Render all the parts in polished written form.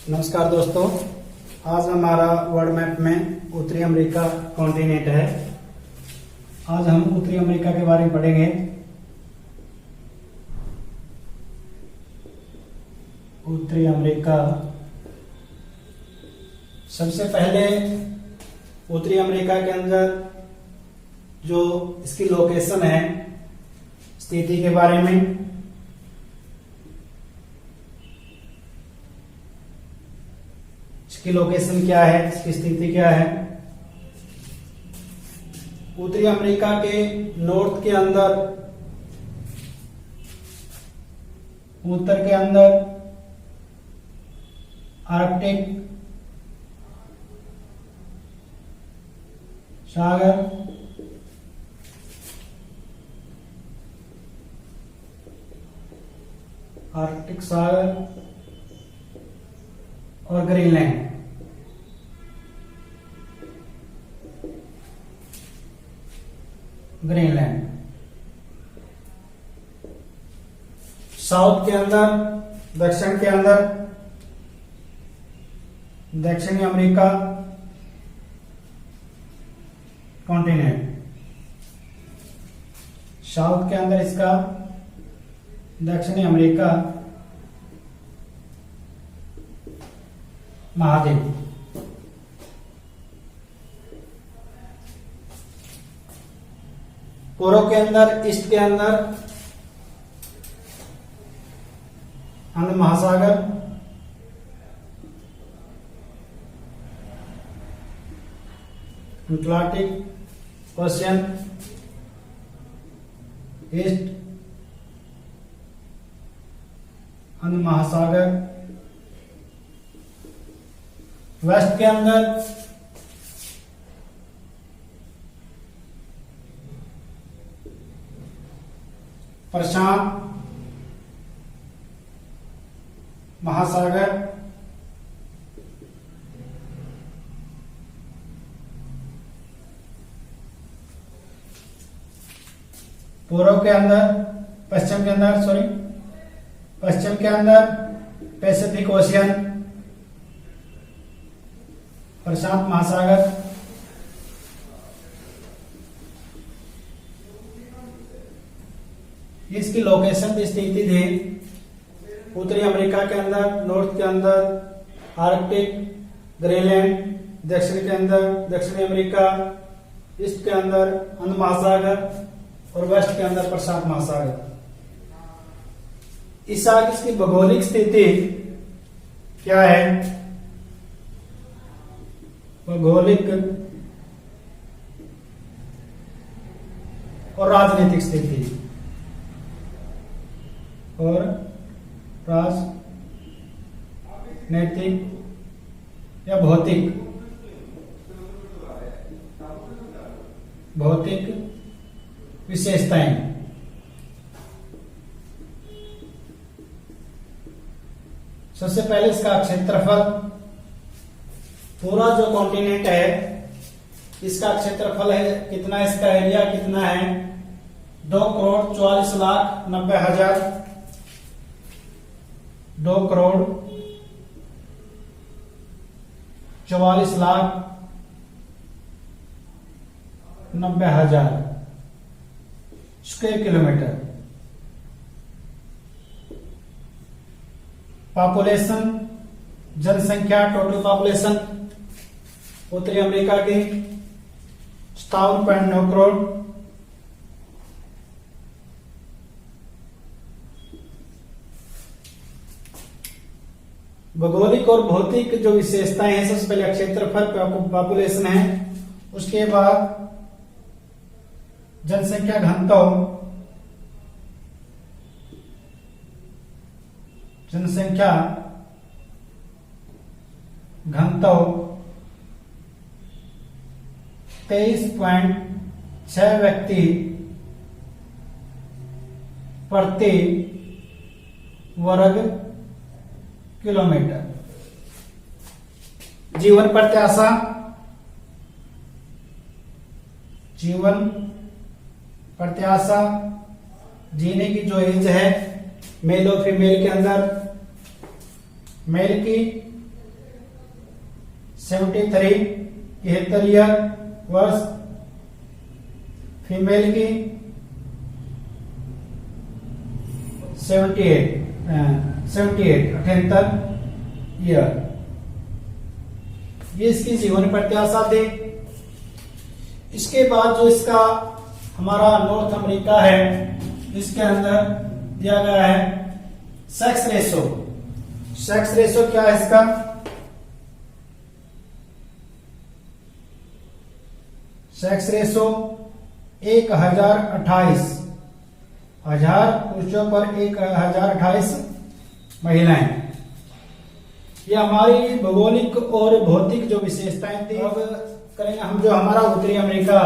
नमस्कार दोस्तों, आज हमारा वर्ल्ड मैप में उत्तरी अमेरिका कॉन्टिनेंट है। आज हम उत्तरी अमेरिका के बारे में पढ़ेंगे। उत्तरी अमेरिका, सबसे पहले उत्तरी अमेरिका के अंदर जो इसकी लोकेशन है, स्थिति के बारे में। इसकी लोकेशन क्या है, इसकी स्थिति क्या है। उत्तरी अमेरिका के नॉर्थ के अंदर, उत्तर के अंदर आर्कटिक सागर, आर्कटिक सागर और ग्रीनलैंड। साउथ के अंदर, दक्षिण के अंदर दक्षिणी अमेरिका कॉन्टिनेंट। साउथ के अंदर इसका दक्षिणी अमेरिका महाद्वीप। पूर्व के अंदर, ईस्ट के अंदर हिंद महासागर, अटलांटिक ओशियन, ईस्ट हिंद महासागर। वेस्ट के अंदर प्रशांत महासागर, पूर्व के अंदर, पश्चिम के अंदर पश्चिम के अंदर पैसिफिक ओशियन, प्रशांत महासागर। इसकी लोकेशन की स्थिति थी उत्तरी अमेरिका के अंदर, नॉर्थ के अंदर आर्कटिक, ग्रीनलैंड, दक्षिण के अंदर दक्षिणी अमेरिका, ईस्ट के अंदर हिंद महासागर और वेस्ट के अंदर प्रशांत महासागर। इस आगे इसकी भौगोलिक स्थिति क्या है? भौगोलिक और राजनीतिक स्थिति और राजनीतिक या भौतिक विशेषताएं। सबसे पहले इसका क्षेत्रफल। पूरा जो कॉन्टिनेंट है, इसका क्षेत्रफल है कितना, इसका एरिया कितना है? 2,44,90,000। 2,44,90,000 स्क्वायर किलोमीटर। पॉपुलेशन, जनसंख्या, टोटल पॉपुलेशन उत्तरी अमेरिका की 57.9 करोड़। भौगोलिक और भौतिक जो विशेषताएं हैं, सबसे पहले क्षेत्रफल, पॉपुलेशन है, उसके बाद जनसंख्या घनत्व, जनसंख्या घनत्व 23.6 व्यक्ति प्रति वर्ग किलोमीटर। जीवन प्रत्याशा, जीने की जो एज है मेल और फीमेल के अंदर, मेल की 73 73 ईयर वर्ष। फीमेल की 78 ईयर। ये इसकी जीवन प्रत्याशा थी। इसके बाद जो इसका हमारा नॉर्थ अमेरिका है, इसके अंदर दिया गया है सेक्स रेशो। सेक्स रेशो क्या है इसका? सेक्स रेशो 1028, 1000 पुरुषों पर 1028 महिलाएं। ये हमारी भौगोलिक और भौतिक जो विशेषताएं थी। अब करेंगे हम जो हमारा उत्तरी अमेरिका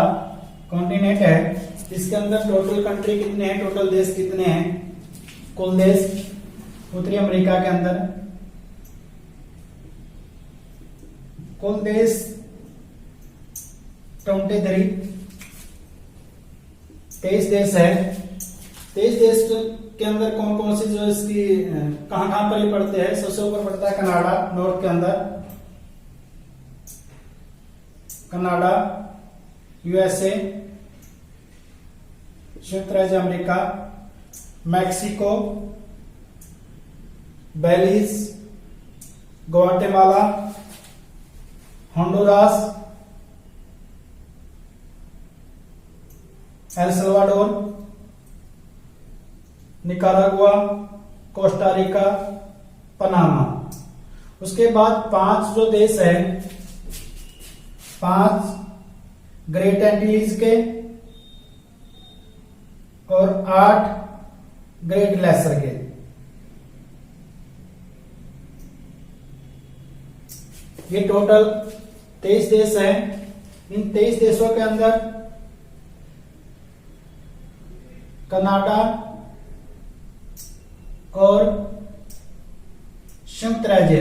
कॉन्टिनेंट है, इसके अंदर टोटल कंट्री कितने हैं, टोटल देश कितने हैं, कुल देश उत्तरी अमेरिका के अंदर कुल देश 23 देश है। 23 देश के अंदर कौन कौन से जो इसकी कहां पर ही पड़ते हैं? सबसे ऊपर पड़ता है कनाडा, नॉर्थ के अंदर कनाडा, यूएसए, संयुक्त राज्य America, Mexico, Belize, Guatemala, Honduras, El Salvador, Nicaragua, Costa Rica, Panama. उसके बाद 5 जो देश है, 5 ग्रेट एंटीज के और 8 ग्रेट लेसर के। ये टोटल 23 देश हैं। इन 23 देशों के अंदर कनाडा और संयुक्त राज्य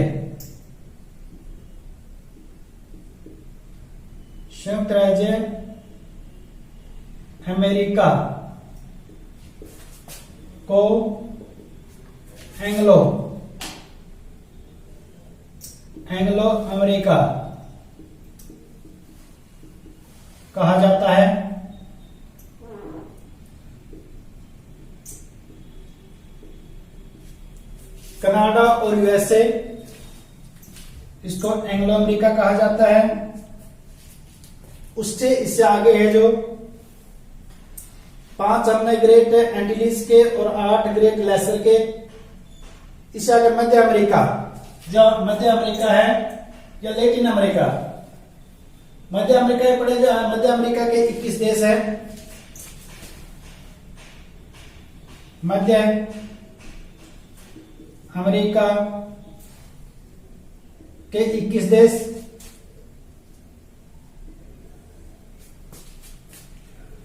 अमेरिका को एंग्लो अमेरिका कहा जाता है। कनाडा और यूएसए, इसको एंग्लो अमेरिका कहा जाता है। उससे इससे आगे है जो 5 हमने ग्रेट एंटीलीज के और 8 ग्रेट लेसर के। इससे आगे मध्य अमेरिका, जो मध्य अमेरिका है या लैटिन अमेरिका। मध्य अमेरिका पड़ेगा, मध्य अमेरिका के 21 देश है। मध्य अमेरिका के 21 देश।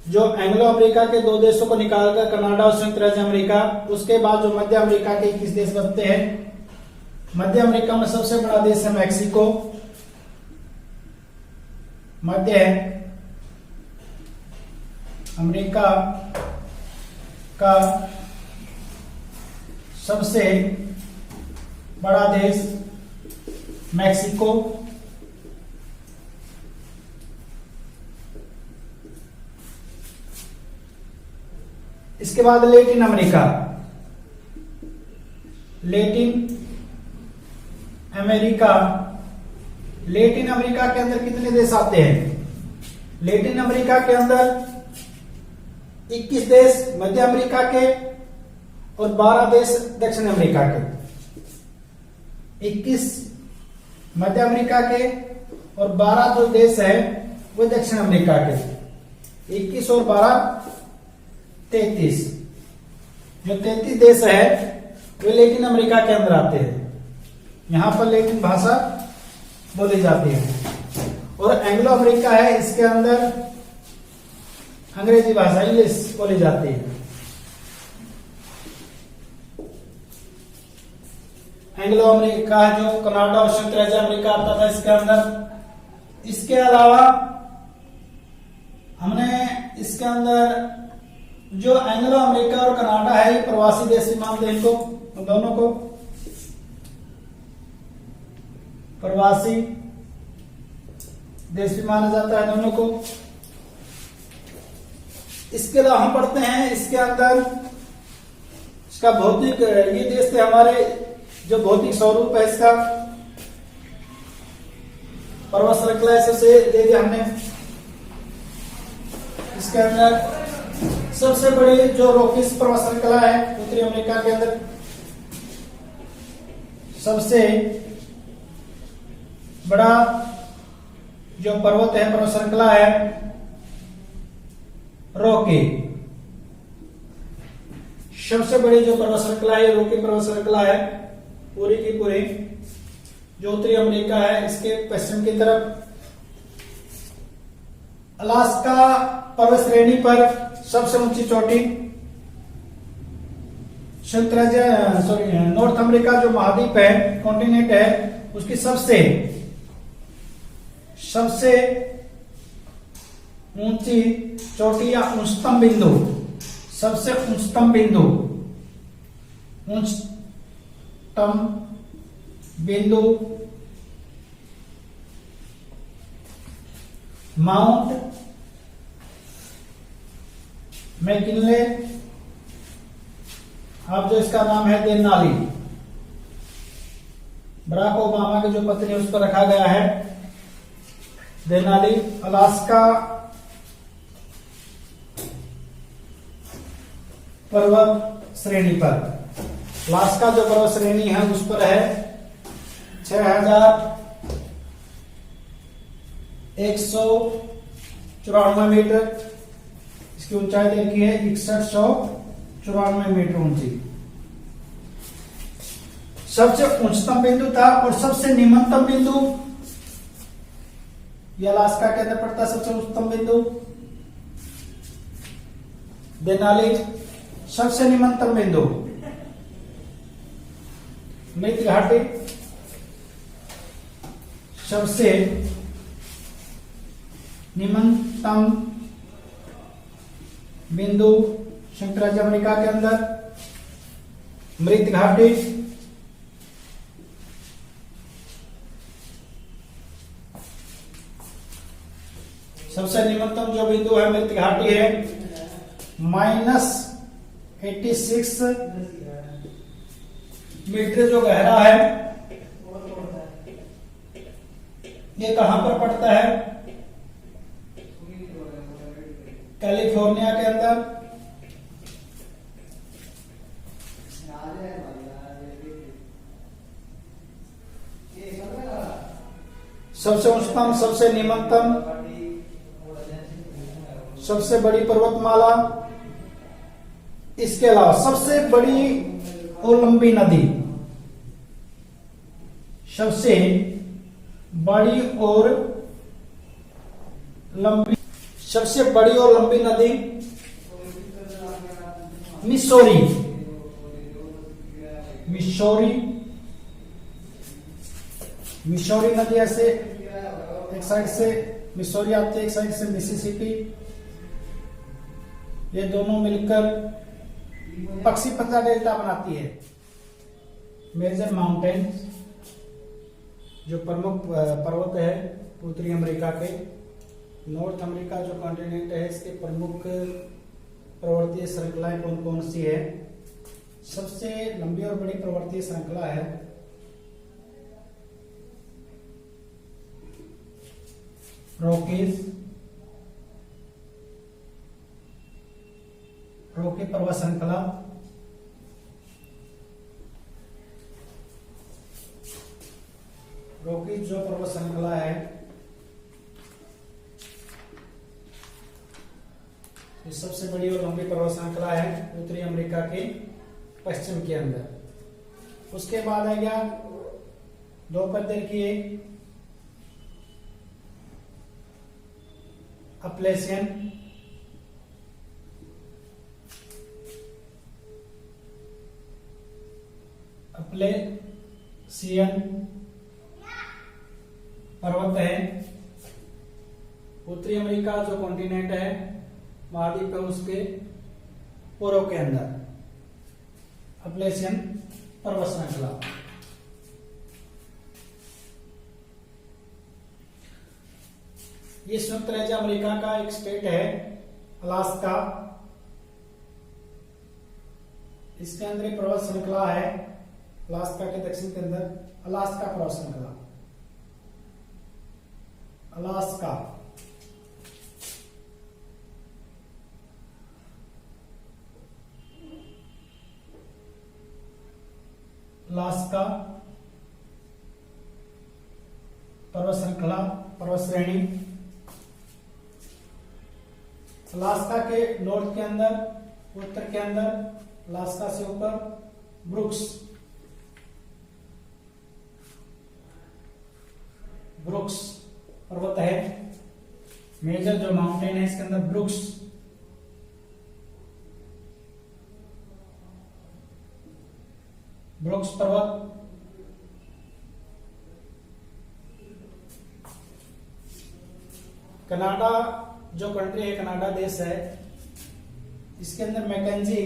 जो एंग्लो अमेरिका के 2 देशों को निकालकर कनाडा और संयुक्त राज्य अमेरिका, उसके बाद जो मध्य अमेरिका के 21 देश बनते हैं। मध्य अमेरिका में सबसे बड़ा देश है मैक्सिको। मध्य अमेरिका का सबसे बड़ा देश मैक्सिको। इसके बाद लैटिन अमेरिका। लैटिन अमेरिका के अंदर कितने देश आते हैं? लैटिन अमेरिका के अंदर 21 देश मध्य अमेरिका के और 12 देश दक्षिण अमेरिका के। 21 मध्य अमेरिका के और 12 जो देश है वो दक्षिण अमेरिका के। 21 और 12 33। जो 33 देश है वे लैटिन अमेरिका के अंदर आते हैं। यहां पर लैटिन भाषा बोली जाती है। और एंग्लो अमेरिका है, इसके अंदर अंग्रेजी भाषा इंग्लिश बोली जाती है। एंग्लो अमेरिका जो कनाडा और संयुक्त राज्य अमेरिका आता था इसके अंदर। इसके अलावा हमने इसके अंदर जो एंग्लो अमेरिका और कनाडा है, ये प्रवासी देश भी मानते हैं इनको, दोनों को प्रवासी देश भी माना जाता है दोनों को। इसके अलावा हम पढ़ते हैं इसके अंदर इसका भौतिक, ये देश थे हमारे, जो भौतिक स्वरूप है इसका, पर्वत श्रृंखला सबसे दे दिया हमने। इसके अंदर सबसे बड़ी जो रॉकीज पर्वत श्रृंखला है उत्तरी अमेरिका के अंदर, सबसे बड़ा जो पर्वत है, पर्वत श्रृंखला है रॉकी। सबसे बड़ी जो पर्वत श्रृंखला है रॉकी पर्वत श्रृंखला है, पूरी की पूरी जो उत्तरी अमेरिका है इसके पश्चिम की तरफ। अलास्का पर्वत श्रेणी पर सबसे ऊंची चोटी, संयुक्त राज्य नॉर्थ अमेरिका जो महाद्वीप है, कॉन्टिनेंट है, उसकी सबसे ऊंची चोटी या उच्चतम बिंदु, सबसे उच्चतम बिंदु माउंट मैकिनले, अब जो इसका नाम है देनाली, बराक ओबामा की जो पत्नी उस पर रखा गया है देनाली, अलास्का पर्वत श्रेणी पर। अलास्का जो पर्वत श्रेणी है उस पर है 6194 मीटर, इसकी ऊंचाई देखी है 6194 मीटर ऊंची। सबसे उच्चतम बिंदु था और सबसे निम्नतम बिंदु, यह अलास्का के अंदर पड़ता है। सबसे उच्चतम बिंदु देनाली, सबसे निम्नतम बिंदु मृत घाटी, सबसे निम्नतम बिंदु संयुक्त राज्य अमेरिका के अंदर मृत घाटी, सबसे निम्नतम जो बिंदु है मृत घाटी है -86 मीटर जो गहरा है। ये कहां पर पड़ता है? कैलिफोर्निया के अंदर। सबसे उच्चतम, सबसे निम्नतम, सबसे बड़ी पर्वतमाला, इसके अलावा सबसे बड़ी और लंबी नदी, सबसे बड़ी और लंबी, सबसे बड़ी और लंबी नदी मिसौरी, मिसौरी नदी ऐसे एक साइड से मिसौरी आती है, एक साइड से मिसिसिपी, ये दोनों मिलकर पक्षी-पंजा डेल्टा बनाती है। मेजर माउंटेन जो प्रमुख पर्वत है उत्तरी अमेरिका के, नॉर्थ अमेरिका जो कॉन्टिनेंट है इसके प्रमुख पर्वतीय श्रृंखलाएं कौन कौन सी है? सबसे लंबी और बड़ी पर्वतीय श्रृंखला है रॉकी पर्वत श्रृंखला। रॉकी जो पर्वत श्रृंखला है ये सबसे बड़ी और लंबी पर्वत श्रृंखला है उत्तरी अमेरिका के पश्चिम के अंदर। उसके बाद है क्या, दो पद्धति की अपलेशियन, पर्वत है। उत्तरी अमेरिका जो कॉन्टिनेंट है, महाद्वीप है, उसके पूर्व के अंदर अपलेशियन पर्वत श्रृंखला। ये संयुक्त राज्य अमेरिका का एक स्टेट है अलास्का। इसके अंदर एक पर्वत श्रृंखला है अलास्का के दक्षिण के अंदर, अलास्का पर्वत श्रृंखला, अलास्का। अलास्का पर्वत श्रृंखला, पर्वत श्रेणी। अलास्का के नॉर्थ के अंदर, उत्तर के अंदर, अलास्का से ऊपर ब्रुक्स, ब्रुक्स पर्वत है। मेजर जो माउंटेन है इसके अंदर ब्रुक्स, ब्रुक्स पर्वत। कनाडा जो कंट्री है, कनाडा देश है, इसके अंदर मैकेंजी,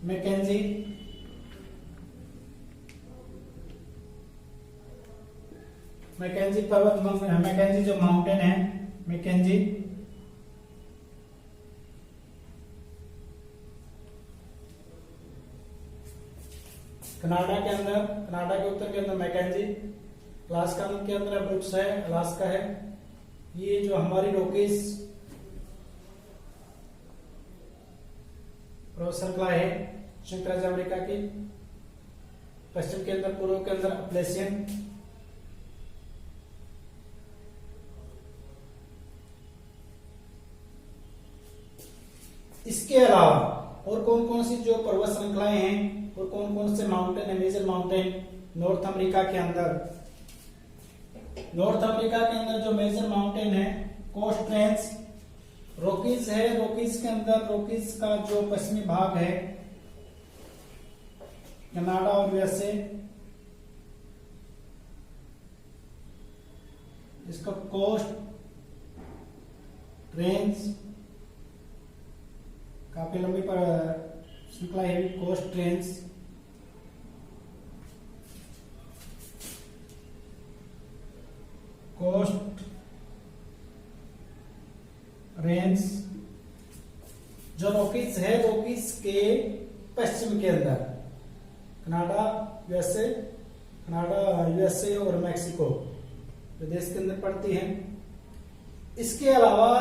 मैकेंजी मैकेंजी पर्वत, मैकेंजी जो माउंटेन है, मैकेंजी। कनाडा के अंदर, कनाडा के उत्तर के अंदर मैकेंजी, अलास्का के अंदर ब्रुक्स है, अलास्का है। ये जो हमारी रॉकीज पर्वत श्रृंखला है संयुक्त राज्य अमेरिका की, पश्चिम के अंदर, पूर्व के अंदर अपलेशियन। इसके अलावा और कौन कौन सी जो पर्वत श्रृंखलाएं हैं और कौन कौन से माउंटेन है, मेजर माउंटेन नॉर्थ अमेरिका के अंदर। नॉर्थ अमेरिका के अंदर जो मेजर माउंटेन है, कोस्ट रेंज, रॉकीज है। रॉकीज के अंदर, रॉकीज का जो पश्चिमी भाग है, कनाडा और यूएसए, इसका कोस्ट रेंज, काफी लंबी पर श्रृंखला है, कोस्ट रेंज। कोस्ट रेंज जो रॉकीज है, रॉकीज के पश्चिम के अंदर, कनाडा यूएसए, कनाडा यूएसए और मैक्सिको जो देश के अंदर पड़ती है। इसके अलावा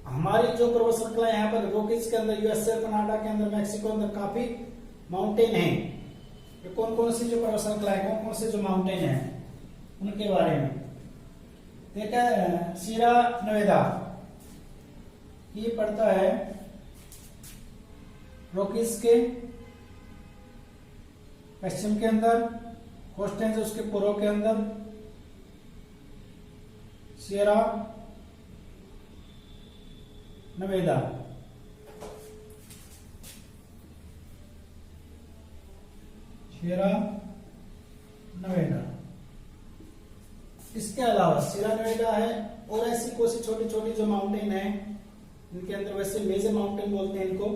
हमारी जो पर्वत श्रृंखला यहाँ पर रॉकीज के अंदर, यूएसए, कनाडा के अंदर, मैक्सिको अंदर काफी माउंटेन है। ये कौन कौन सी जो पर्वत श्रृंखला है, कौन कौन से जो माउंटेन है, उनके बारे में देखा। सीरा नवेदा ये पड़ता है रॉकीज के पश्चिम के अंदर, कोस्ट रेंज उसके पूर्व के अंदर, सीरा नवेदा। सीरा नवेदा। इसके अलावा सीरा नवेदा है और ऐसी कोई सी छोटी छोटी जो माउंटेन है, इनके अंदर वैसे मेजर माउंटेन बोलते हैं इनको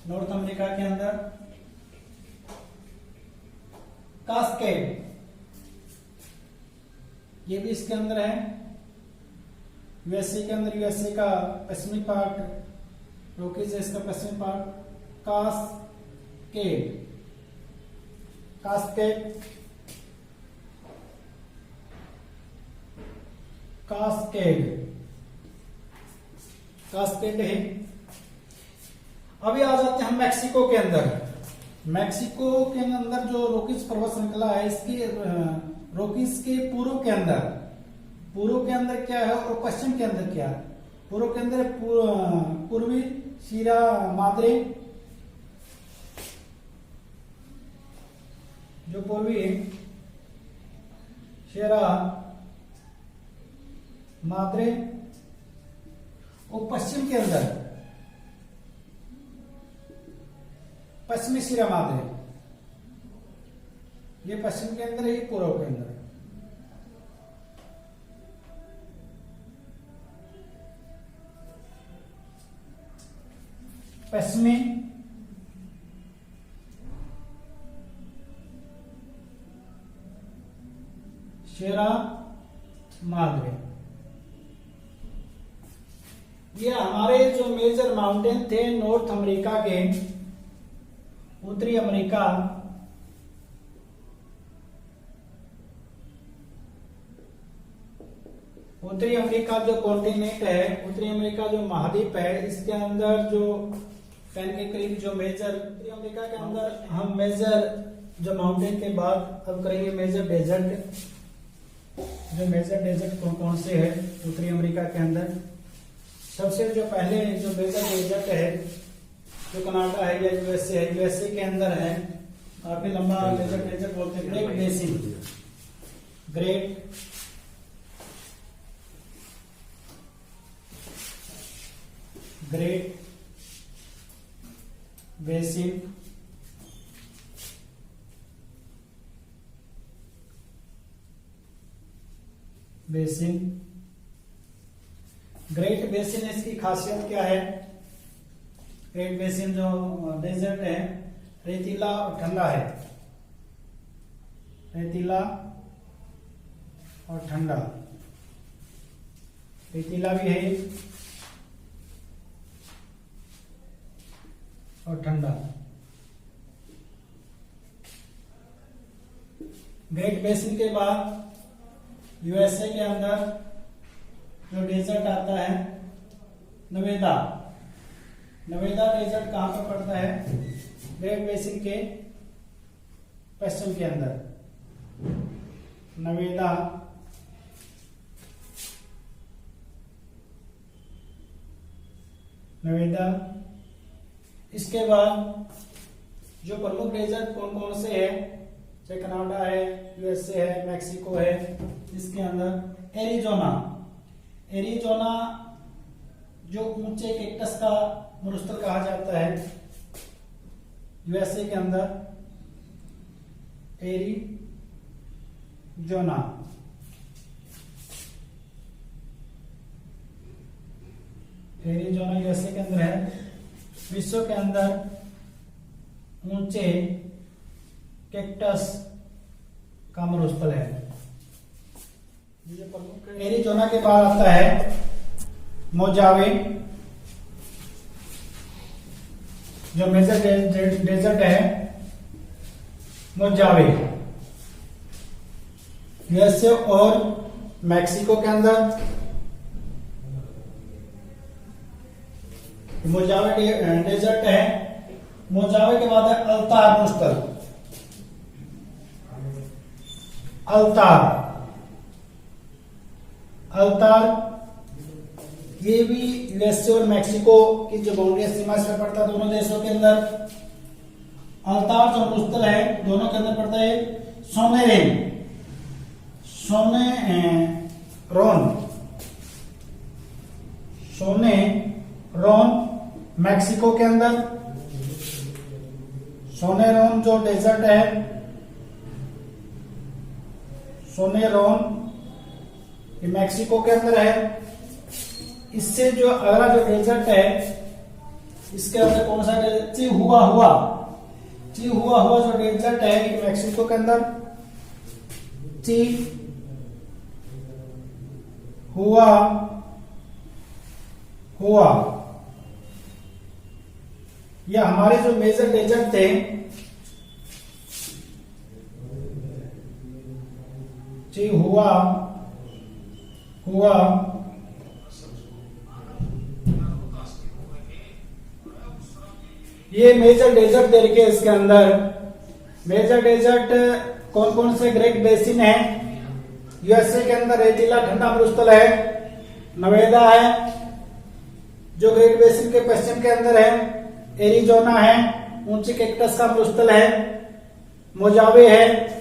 नॉर्थ अमेरिका के अंदर। कास्केड ये भी इसके अंदर है, यूएसए के अंदर, यूएसए का पश्चिमी पार्ट, रॉकीज है इसका पश्चिमी part. Cascade, cascade, cascade, cascade है। अभी आ जाते हैं हम मैक्सिको के अंदर। मैक्सिको के अंदर जो रॉकीज पर्वत श्रृंखला है, इसकी रॉकीज के पूर्व के अंदर, पूर्व के अंदर क्या है और पश्चिम के अंदर क्या है। पूर्व के अंदर पूर्वी सीरा माद्रे जो पूर्वी है, सीरा माद्रे, और पश्चिम के अंदर पश्चिमी सीरा माद्रे, ये पश्चिम के अंदर है, पूर्व के अंदर। पश्चिमी शेरा माद्रे। ये हमारे जो मेजर माउंटेन थे नॉर्थ अमेरिका के, उत्तरी अमेरिका, उत्तरी अमेरिका जो कॉन्टिनेंट है, उत्तरी अमेरिका जो महाद्वीप है, इसके अंदर जो 10 के करीब जो मेजर उत्तरी अमेरिका के अंदर हम मेजर जो माउंटेन के बाद अब करेंगे मेजर डेजर्ट। जो मेजर डेजर्ट कौन कौन से है उत्तरी अमेरिका के अंदर? सबसे जो पहले जो मेजर डेजर्ट है जो कनाडा है या यूएसए है, यूएसए के अंदर है, काफी लंबा मेजर डेजर्ट बोलते हैं, great basin. Great great basin, basin. Great basin इसकी खासियत क्या है? ग्रेट बेसिन जो डेजर्ट है रेतीला और ठंडा है, रेतीला और ठंडा, रेतीला भी है और ठंडा। ग्रेट बेसिन के बाद यूएसए के अंदर जो डेजर्ट आता है नवेदा। नवेदा डेजर्ट कहां पर पड़ता है? ग्रेट बेसिन के पश्चिम के अंदर नवेदा। नवेदा। इसके बाद जो प्रमुख डेजर्ट कौन कौन से है? चाहे कनाडा है, यूएसए है, मैक्सिको है, इसके अंदर एरिजोना। एरिजोना जो ऊंचे कैक्टस का मरुस्थल कहा जाता है यूएसए के अंदर, एरिजोना। एरिजोना यूएसए के अंदर है। विश्व के अंदर ऊंचे कैक्टस का मरुस्थल है। एरिजोना के बाद आता है मोजावे, जो मेजर डेजर्ट है मोजावे, यूएसए और मैक्सिको के अंदर। मोजावे डेजर्ट है। मोजावे के बाद है अल्तार मरुस्थल। अल्तार, अल्तार ये भी यूएसए और मैक्सिको की जो बाउंड्री सीमा से पड़ता है दोनों देशों के अंदर। अल्तार जो मरुस्थल है दोनों के अंदर पड़ता है सोनेरेन, सोनेरोन, सोनेरोन मैक्सिको के अंदर। सोनेरोन जो डेजर्ट है, सोनेरोन ये मैक्सिको के अंदर है। इससे जो अगला जो डेजर्ट है इसके अंदर कौन सा डेजर्ट? चिहुआहुआ। चिहुआहुआ जो डेजर्ट है ये मैक्सिको के अंदर। चिहुआहुआ ये हमारे जो मेजर डेजर्ट थे हुआ ये मेजर डेजर्ट दे रखे इसके अंदर। मेजर डेजर्ट कौन कौन से? ग्रेट बेसिन है, यूएसए के अंदर रेतीला ठंडा मरुस्थल है, नवेदा है जो ग्रेट बेसिन के पश्चिम के अंदर है, एरिजोना है ऊंचे कैक्टस का मरुस्थल है, मोजावे है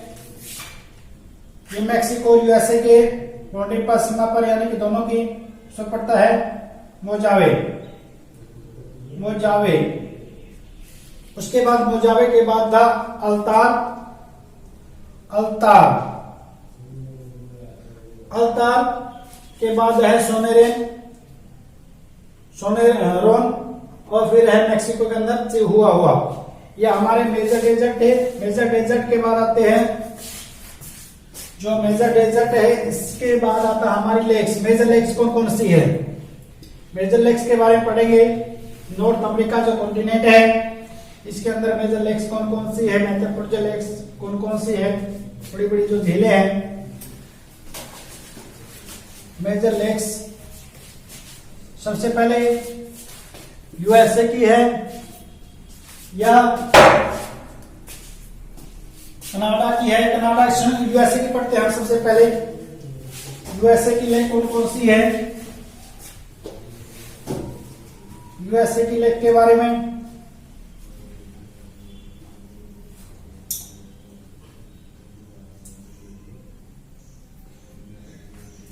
ये मैक्सिको यूएसए के बाउंड्री पर सीमा पर यानी कि दोनों की सब पड़ता है मोजावे। मोजावे उसके बाद मोजावे के बाद था अल्तार। अल्तार अल्तार के बाद है सोनेरेन, सोनेरोन और फिर है मैक्सिको के अंदर चिहुआहुआ। ये हमारे मेजर डेजर्ट है। मेजर डेजर्ट के बाद आते हैं जो मेजर डेजर्ट है इसके बाद आता है हमारी लेक्स। मेजर लेक्स कौन कौन सी है? मेजर लेक्स के बारे में पढ़ेंगे। नॉर्थ अमेरिका जो कॉन्टिनेंट है इसके अंदर मेजर लेक्स कौन कौन सी है, मेजर लेक्स कौन कौन सी है, बड़ी बड़ी जो झीलें हैं। मेजर लेक्स सबसे पहले यूएसए की है या कनाडा की है। कनाडा यूएसए की पढ़ते हैं सबसे पहले। यूएसए की लेक कौन कौन सी है? यूएसए की लेक के बारे में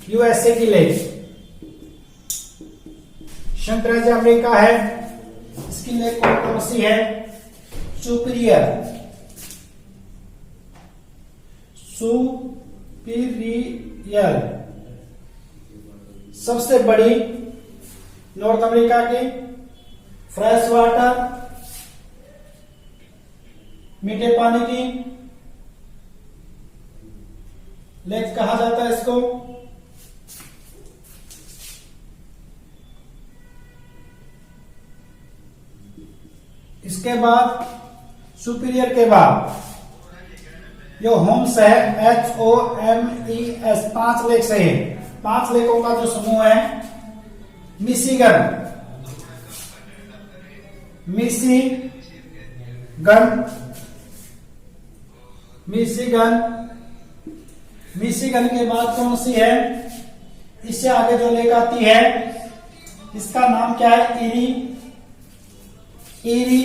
यूएसए की लेक संयुक्त राज्य अमेरिका है, इसकी लेक कौन कौन सी है? सुपीरियर, सुपीरियर सबसे बड़ी नॉर्थ अमेरिका की फ्रेश वाटर मीठे पानी की लेक कहा जाता है इसको। इसके बाद सुपीरियर के बाद जो होम्स है HOMES 5 लेक से है। 5 लेकों का जो समूह है मिशिगन, मिशिगन के बाद कौन सी है? इससे आगे जो लेक आती है इसका नाम क्या है? इरी,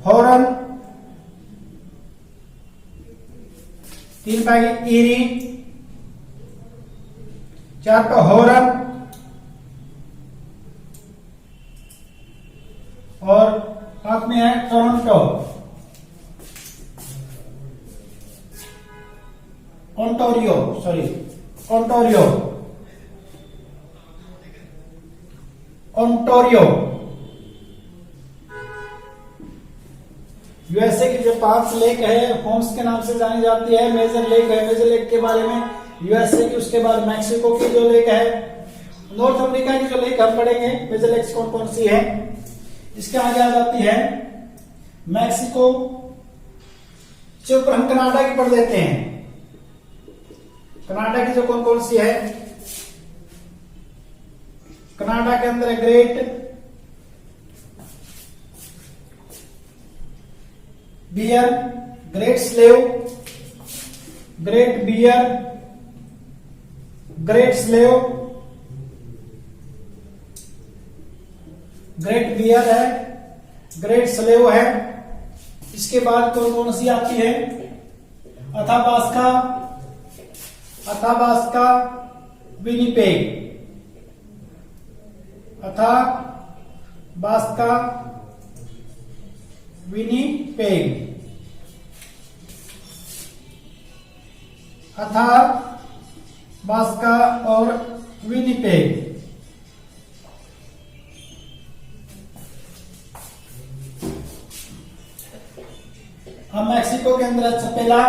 हॉर्न, 3 पैकेट इरी, 4 का हॉर्न और 5 में है टोरंटो, ओंटारियो। यूएसए की जो 5 लेक है होम्स के नाम से जानी जाती है, मेजर लेक है। मेजर लेक के बारे में यूएसए की, उसके बाद मैक्सिको की जो लेक है, नॉर्थ अमेरिका की जो लेक हम पढ़ेंगे मेजर लेक्स कौन कौन सी है। इसके आगे आ जाती है मैक्सिको, जो ऊपर हम कनाडा की पढ़ लेते हैं। कनाडा की जो कौन कौन सी है? कनाडा के अंदर है Great Bear, Great Slave, Great Bear, Great Slave, Great Bear है, ग्रेट स्लेव है। इसके बाद कौन कौन सी आती है? Athabasca, Winnipeg, Athabasca, Winnipeg, Athabasca और विनिपेग। अब मैक्सिको के अंदर चपेला,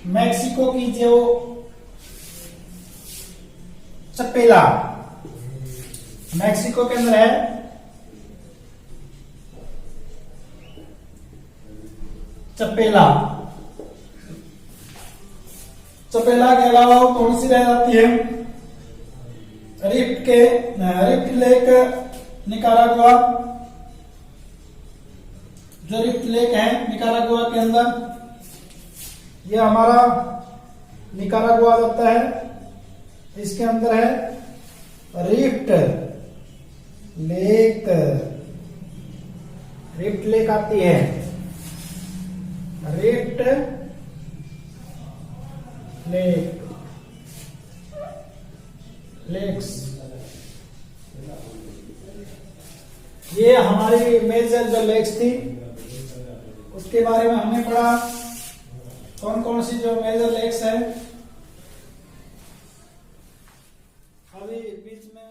मैक्सिको की जो चपेला मैक्सिको के अंदर है चपेला। चपेला के अलावा कौन सी रह जाती है? रिफ्ट लेक निकारागुआ, जो रिफ्ट लेक है निकारागुआ के अंदर, ये हमारा निकारागुआ जाता है। इसके अंदर है रिफ्ट लेक, रिफ्ट लेक आती है, रिफ्ट लेक्स। ये हमारी मेजर जो लेक्स थी उसके बारे में हमने पढ़ा, कौन कौन सी जो मेजर लेक्स है। अभी बीच में